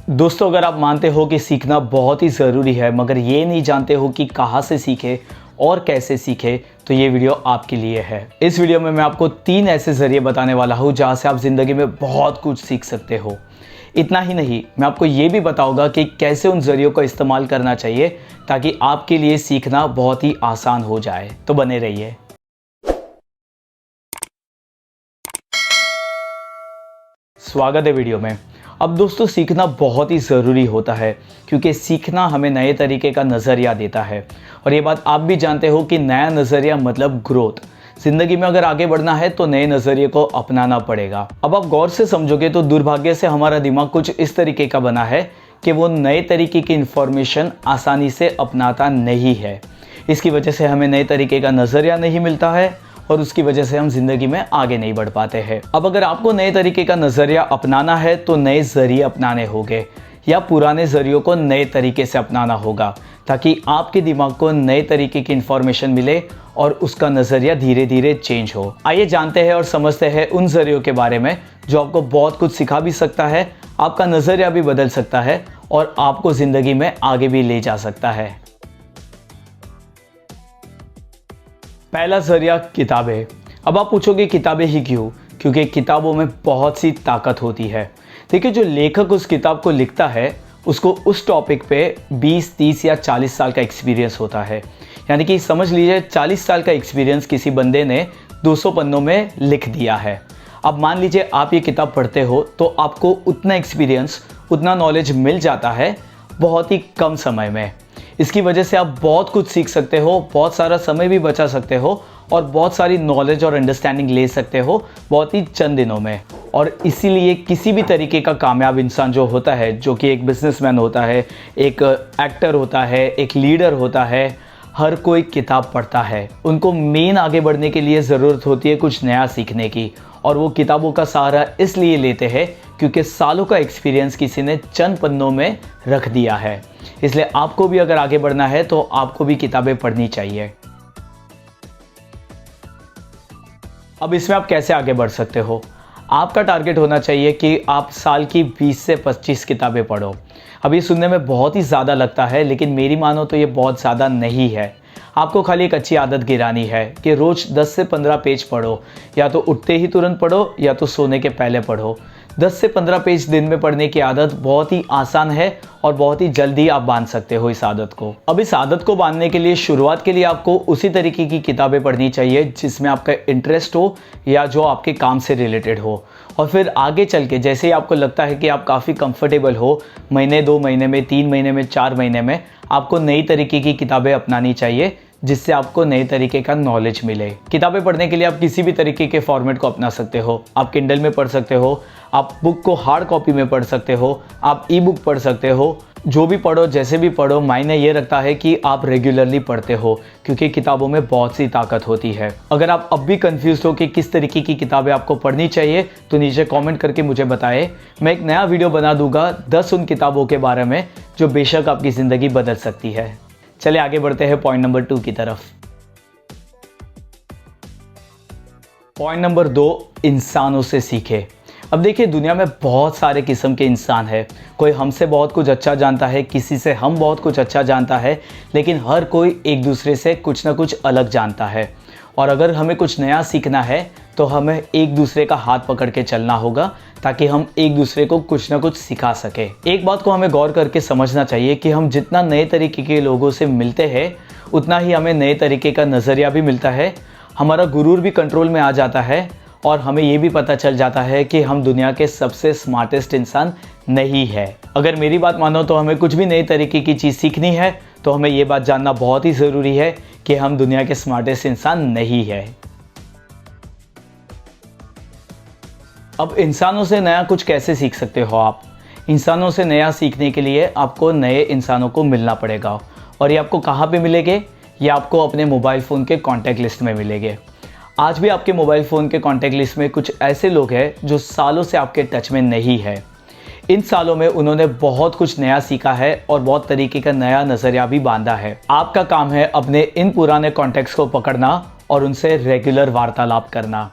दोस्तों, अगर आप मानते हो कि सीखना बहुत ही ज़रूरी है मगर ये नहीं जानते हो कि कहाँ से सीखे और कैसे सीखे, तो ये वीडियो आपके लिए है। इस वीडियो में मैं आपको 3 ऐसे ज़रिए बताने वाला हूँ जहाँ से आप ज़िंदगी में बहुत कुछ सीख सकते हो। इतना ही नहीं, मैं आपको ये भी बताऊँगा कि कैसे उन ज़रियों का इस्तेमाल करना चाहिए ताकि आपके लिए सीखना बहुत ही आसान हो जाए। तो बने रहिए। स्वागत है वीडियो में। अब दोस्तों, सीखना बहुत ही ज़रूरी होता है क्योंकि सीखना हमें नए तरीके का नज़रिया देता है। और ये बात आप भी जानते हो कि नया नज़रिया मतलब ग्रोथ। ज़िंदगी में अगर आगे बढ़ना है तो नए नज़रिए को अपनाना पड़ेगा। अब आप गौर से समझोगे तो दुर्भाग्य से हमारा दिमाग कुछ इस तरीके का बना है कि वो नए तरीके की इन्फॉर्मेशन आसानी से अपनाता नहीं है। इसकी वजह से हमें नए तरीके का नज़रिया नहीं मिलता है और उसकी वजह से हम जिंदगी में आगे नहीं बढ़ पाते हैं। अब अगर आपको नए तरीके का नज़रिया अपनाना है तो नए ज़रिए अपनाने होंगे या पुराने ज़रियों को नए तरीके से अपनाना होगा ताकि आपके दिमाग को नए तरीके की इन्फॉर्मेशन मिले और उसका नज़रिया धीरे धीरे चेंज हो। आइए जानते हैं और समझते हैं उन ज़रियों के बारे में जो आपको बहुत कुछ सिखा भी सकता है, आपका नज़रिया भी बदल सकता है और आपको ज़िंदगी में आगे भी ले जा सकता है। पहला ज़रिया किताबें। अब आप पूछोगे किताबें ही क्यों? क्योंकि किताबों में बहुत सी ताकत होती है। देखिए, जो लेखक उस किताब को लिखता है उसको उस टॉपिक पे 20, 30 या 40 साल का एक्सपीरियंस होता है। यानी कि समझ लीजिए 40 साल का एक्सपीरियंस किसी बंदे ने 200 पन्नों में लिख दिया है। अब मान लीजिए आप ये किताब पढ़ते हो तो आपको उतना एक्सपीरियंस, उतना नॉलेज मिल जाता है बहुत ही कम समय में। इसकी वजह से आप बहुत कुछ सीख सकते हो, बहुत सारा समय भी बचा सकते हो और बहुत सारी नॉलेज और अंडरस्टैंडिंग ले सकते हो बहुत ही चंद दिनों में। और इसीलिए किसी भी तरीके का कामयाब इंसान जो होता है, जो कि एक बिजनेसमैन होता है, एक एक्टर होता है, एक लीडर होता है, हर कोई किताब पढ़ता है। उनको मेन आगे बढ़ने के लिए ज़रूरत होती है कुछ नया सीखने की, और वो किताबों का सहारा इसलिए लेते हैं क्योंकि सालों का एक्सपीरियंस किसी ने चंद पन्नों में रख दिया है। इसलिए आपको भी अगर आगे बढ़ना है तो आपको भी किताबें पढ़नी चाहिए। अब इसमें आप कैसे आगे बढ़ सकते हो? आपका टारगेट होना चाहिए कि आप साल की 20 से 25 किताबें पढ़ो। अब ये सुनने में बहुत ही ज़्यादा लगता है, लेकिन मेरी मानो तो ये बहुत ज़्यादा नहीं है। आपको खाली एक अच्छी आदत गिरानी है कि रोज़ 10 से 15 पेज पढ़ो। या तो उठते ही तुरंत पढ़ो या तो सोने के पहले पढ़ो। 10 से 15 पेज दिन में पढ़ने की आदत बहुत ही आसान है और बहुत ही जल्दी आप बांध सकते हो इस आदत को। अब इस आदत को बांधने के लिए शुरुआत के लिए आपको उसी तरीके की किताबें पढ़नी चाहिए जिसमें आपका इंटरेस्ट हो या जो आपके काम से रिलेटेड हो। और फिर आगे चल के जैसे ही आपको लगता है कि आप काफ़ी कंफर्टेबल हो, महीने, 2 महीने में, 3 महीने में, 4 महीने में आपको नई तरीके की किताबें अपनानी चाहिए जिससे आपको नए तरीके का नॉलेज मिले। किताबें पढ़ने के लिए आप किसी भी तरीके के फॉर्मेट को अपना सकते हो। आप किंडल में पढ़ सकते हो, आप बुक को हार्ड कॉपी में पढ़ सकते हो, आप ई बुक पढ़ सकते हो। जो भी पढ़ो, जैसे भी पढ़ो, मायने ये रखता है कि आप रेगुलरली पढ़ते हो क्योंकि किताबों में बहुत सी ताकत होती है। अगर आप अब भी कंफ्यूज हो कि किस तरीके की किताबें आपको पढ़नी चाहिए तो नीचे कमेंट करके मुझे बताएं। मैं एक नया वीडियो बना दूंगा 10 उन किताबों के बारे में जो बेशक आपकी ज़िंदगी बदल सकती है। चलिए आगे बढ़ते हैं पॉइंट नंबर 2 की तरफ। पॉइंट नंबर 2, इंसानों से सीखे। अब देखिए, दुनिया में बहुत सारे किस्म के इंसान हैं। कोई हमसे बहुत कुछ अच्छा जानता है, किसी से हम बहुत कुछ अच्छा जानता है, लेकिन हर कोई एक दूसरे से कुछ ना कुछ अलग जानता है। और अगर हमें कुछ नया सीखना है तो हमें एक दूसरे का हाथ पकड़ के चलना होगा ताकि हम एक दूसरे को कुछ ना कुछ सिखा सके। एक बात को हमें गौर करके समझना चाहिए कि हम जितना नए तरीके के लोगों से मिलते हैं उतना ही हमें नए तरीके का नज़रिया भी मिलता है, हमारा गुरूर भी कंट्रोल में आ जाता है और हमें ये भी पता चल जाता है कि हम दुनिया के सबसे स्मार्टेस्ट इंसान नहीं है। अगर मेरी बात मानो तो हमें कुछ भी नई तरीके की चीज़ सीखनी है तो हमें ये बात जानना बहुत ही ज़रूरी है कि हम दुनिया के स्मार्टेस्ट इंसान नहीं है। अब इंसानों से नया कुछ कैसे सीख सकते हो आप? इंसानों से नया सीखने के लिए आपको नए इंसानों को मिलना पड़ेगा। और ये आपको कहाँ पे मिलेंगे? ये आपको अपने मोबाइल फ़ोन के कॉन्टैक्ट लिस्ट में मिलेंगे। आज भी आपके मोबाइल फ़ोन के कॉन्टैक्ट लिस्ट में कुछ ऐसे लोग हैं जो सालों से आपके टच में नहीं है। इन सालों में उन्होंने बहुत कुछ नया सीखा है और बहुत तरीके का नया नज़रिया भी बांधा है। आपका काम है अपने इन पुराने कॉन्टैक्ट्स को पकड़ना और उनसे रेगुलर वार्तालाप करना।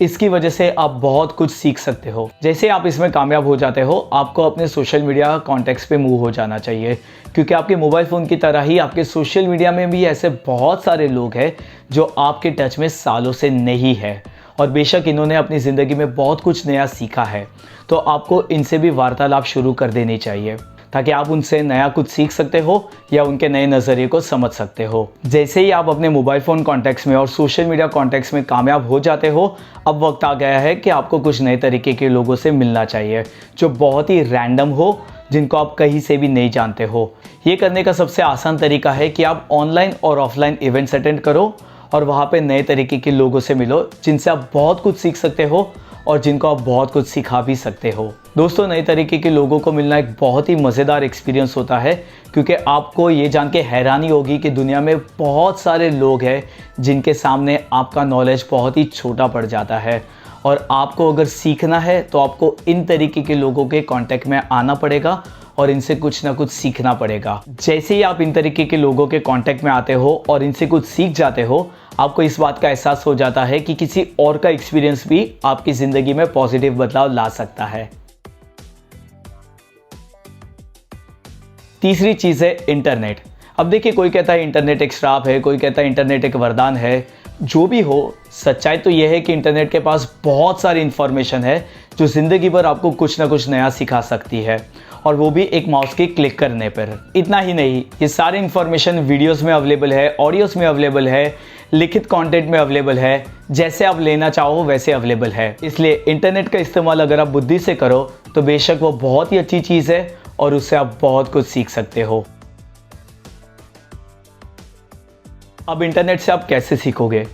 इसकी वजह से आप बहुत कुछ सीख सकते हो। जैसे आप इसमें कामयाब हो जाते हो, आपको अपने सोशल मीडिया कॉन्टेक्ट्स पे मूव हो जाना चाहिए, क्योंकि आपके मोबाइल फ़ोन की तरह ही आपके सोशल मीडिया में भी ऐसे बहुत सारे लोग हैं जो आपके टच में सालों से नहीं है, और बेशक इन्होंने अपनी ज़िंदगी में बहुत कुछ नया सीखा है। तो आपको इनसे भी वार्तालाप शुरू कर देनी चाहिए, ताकि आप उनसे नया कुछ सीख सकते हो या उनके नए नज़रिए को समझ सकते हो। जैसे ही आप अपने मोबाइल फ़ोन कॉन्टेक्ट्स में और सोशल मीडिया कॉन्टेक्ट्स में कामयाब हो जाते हो, अब वक्त आ गया है कि आपको कुछ नए तरीके के लोगों से मिलना चाहिए, जो बहुत ही रैंडम हो, जिनको आप कहीं से भी नहीं जानते हो। ये करने का सबसे आसान तरीका है कि आप ऑनलाइन और ऑफलाइन इवेंट्स अटेंड करो और वहाँ पे नए तरीके के लोगों से मिलो, जिनसे आप बहुत कुछ सीख सकते हो और जिनको आप बहुत कुछ सिखा भी सकते हो। दोस्तों, नए तरीके के लोगों को मिलना एक बहुत ही मज़ेदार एक्सपीरियंस होता है, क्योंकि आपको ये जान के हैरानी होगी कि दुनिया में बहुत सारे लोग हैं जिनके सामने आपका नॉलेज बहुत ही छोटा पड़ जाता है, और आपको अगर सीखना है तो आपको इन तरीके के लोगों के कांटेक्ट में आना पड़ेगा और इनसे कुछ ना कुछ सीखना पड़ेगा। जैसे ही आप इन तरीके के लोगों के कांटेक्ट में आते हो और इनसे कुछ सीख जाते हो, आपको इस बात का एहसास हो जाता है कि किसी और का एक्सपीरियंस भी आपकी ज़िंदगी में पॉजिटिव बदलाव ला सकता है। तीसरी चीज़ है इंटरनेट। अब देखिए, कोई कहता है इंटरनेट एक श्राप है, कोई कहता है इंटरनेट एक वरदान है। जो भी हो, सच्चाई तो यह है कि इंटरनेट के पास बहुत सारी इंफॉर्मेशन है जो ज़िंदगी भर आपको कुछ ना कुछ नया सिखा सकती है, और वो भी एक माउस के क्लिक करने पर। इतना ही नहीं, ये सारी इंफॉर्मेशन वीडियोस में अवेलेबल है, ऑडियोस में अवेलेबल है, लिखित कंटेंट में अवेलेबल है, जैसे आप लेना चाहो वैसे अवेलेबल है। इसलिए इंटरनेट का इस्तेमाल अगर आप बुद्धि से करो तो बेशक वो बहुत ही अच्छी चीज़ है और उससे आप बहुत कुछ सीख सकते हो। अब इंटरनेट से आप कैसे सीखोगे?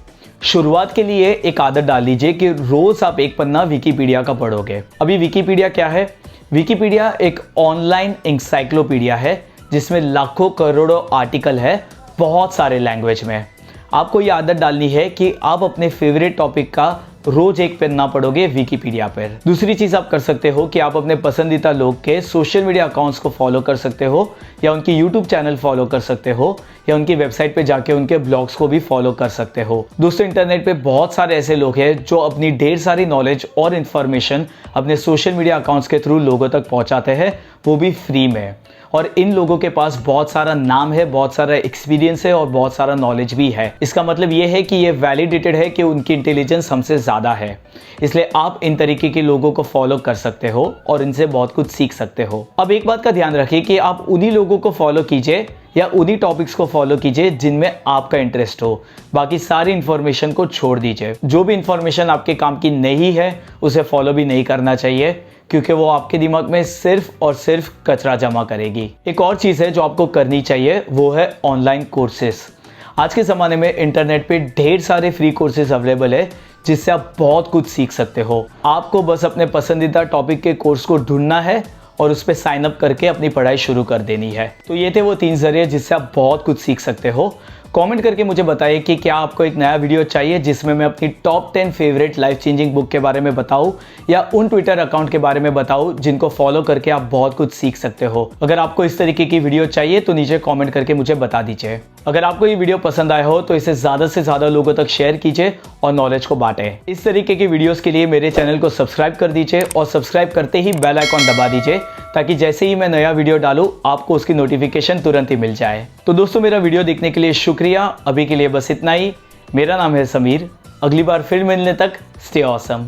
शुरुआत के लिए एक आदत डाल लीजिए कि रोज आप एक पन्ना विकिपीडिया का पढ़ोगे। अभी विकिपीडिया क्या है? विकिपीडिया एक ऑनलाइन एनसाइक्लोपीडिया है जिसमें लाखों करोड़ों आर्टिकल है, बहुत सारे लैंग्वेज में। आपको ये आदत डालनी है कि आप अपने फेवरेट टॉपिक का रोज एक पन्ना पढ़ोगे विकिपीडिया पर। दूसरी चीज़ आप कर सकते हो कि आप अपने पसंदीदा लोग के सोशल मीडिया अकाउंट्स को फॉलो कर सकते हो, या उनकी यूट्यूब चैनल फॉलो कर सकते हो, या उनकी वेबसाइट पे जाके उनके ब्लॉग्स को भी फॉलो कर सकते हो। दोस्तों, इंटरनेट पे बहुत सारे ऐसे लोग हैं जो अपनी ढेर सारी नॉलेज और इन्फॉर्मेशन अपने सोशल मीडिया अकाउंट्स के थ्रू लोगों तक पहुंचाते हैं, वो भी फ्री में। और इन लोगों के पास बहुत सारा नाम है, बहुत सारा एक्सपीरियंस है और बहुत सारा नॉलेज भी है। इसका मतलब ये है कि ये वैलिडेटेड है कि उनकी इंटेलिजेंस हमसे ज़्यादा है। इसलिए आप इन तरीके के लोगों को फॉलो कर सकते हो और इनसे बहुत कुछ सीख सकते हो। अब एक बात का ध्यान रखिए कि आप उन्हीं लोगों को फॉलो कीजिए या उन्हीं टॉपिक्स को फॉलो कीजिए जिनमें आपका इंटरेस्ट हो। बाकी सारी इन्फॉर्मेशन को छोड़ दीजिए। जो भी इन्फॉर्मेशन आपके काम की नहीं है उसे फॉलो भी नहीं करना चाहिए, क्योंकि वो आपके दिमाग में सिर्फ और सिर्फ कचरा जमा करेगी। एक और चीज़ है जो आपको करनी चाहिए, वो है ऑनलाइन कोर्सेस। आज के ज़माने में इंटरनेट पे ढेर सारे फ्री कोर्सेज अवेलेबल है जिससे आप बहुत कुछ सीख सकते हो। आपको बस अपने पसंदीदा टॉपिक के कोर्स को ढूंढना है और उस पर साइन अप करके अपनी पढ़ाई शुरू कर देनी है। तो ये थे वो 3 जरिए जिससे आप बहुत कुछ सीख सकते हो। कमेंट करके मुझे बताइए कि क्या आपको एक नया वीडियो चाहिए जिसमें मैं अपनी top 10 favourite life changing book के बारे में बताऊं, या उन ट्विटर अकाउंट के बारे में बताऊं जिनको फॉलो करके आप बहुत कुछ सीख सकते हो। अगर आपको इस तरीके की वीडियो चाहिए तो नीचे कमेंट करके मुझे बता दीजिए। अगर आपको ये वीडियो पसंद आया हो तो इसे ज़्यादा से ज़्यादा लोगों तक शेयर कीजिए और नॉलेज को बांटें। इस तरीके की वीडियोस के लिए मेरे चैनल को सब्सक्राइब कर दीजिए और सब्सक्राइब करते ही बेल आइकॉन दबा दीजिए, ताकि जैसे ही मैं नया वीडियो डालूं आपको उसकी नोटिफिकेशन तुरंत ही मिल जाए। तो दोस्तों, मेरा वीडियो देखने के लिए शुक्रिया। अभी के लिए बस इतना ही। मेरा नाम है समीर। अगली बार फिर मिलने तक स्टे ऑसम।